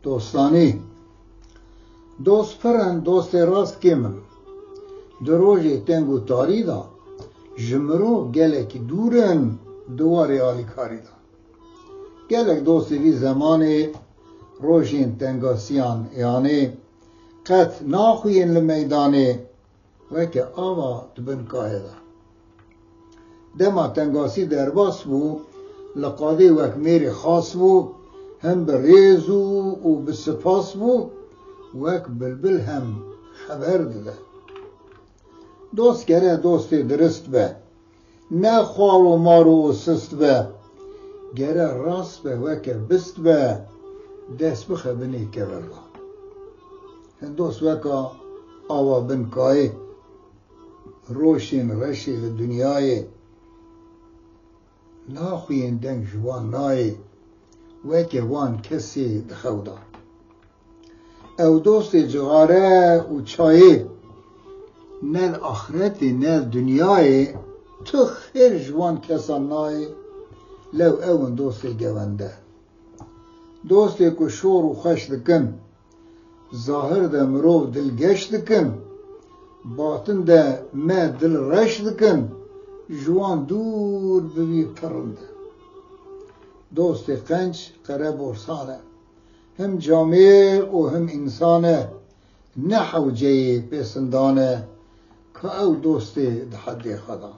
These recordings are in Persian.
دوستانی دوست پرن دوست راست کمن دروژه تنگو تاری دا جمرو گلک دورن دواری آلی کاری دا گلک دوستی وی زمانی روژین تنگاسیان یعنی قط ناخوین لمیدانی وکه آوا دبن کاه دا دما تنگاسی در باس بو لقاده وک میری خاص بو هم بریزو و بسپاس بو وک بلبل هم خبر داده دوست گره دوستی درست به نه خوار و مارو و سست به گره راست به وک بست به دست بخبنی که برلا دوست وکا آوا بنکای روشین رشی دنیای ناخوین دنگ جوان نای وکه وان کسی دخودا او دوست جغاره و چایه نه آخرتی نه دنیای تو خیر جوان کسان نای لو اون دوست گونده دوستی که شور و خوش دکن ظاهر ده مرو دلگش دکن باطن ده ما دل رش دکن جوان دور بوی پرنده دوست قنچ قره برسانه هم جامعه و هم انسانه نحو جی پیسندانه که او دوست ده حد خدا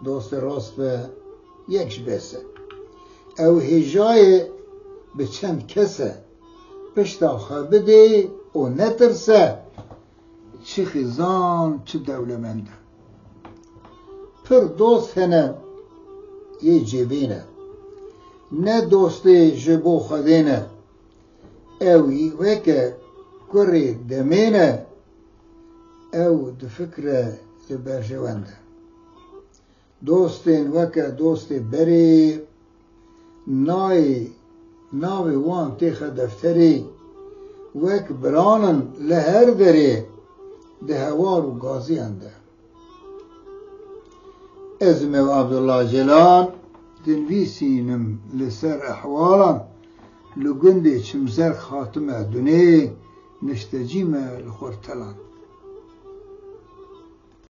دوست راست به یکش بسه او هجای به چند کسه پشتا خبده و نترسه چه خیزان چه دولمنده پر دوست هنه یه جبینه نه دوستی جبو خدینه اوی وکه کری دمینه او دفکر لبرجوانده دوستین وکه دوستی بری ناوی وان تیخ دفتری وک برانن لهر داری ده هوار و گازی انده ازمه و عبدالله جلان دنویسینم لسر احوالا لگنده چمزر خاتمه دونه نشتجیمه لخورتلان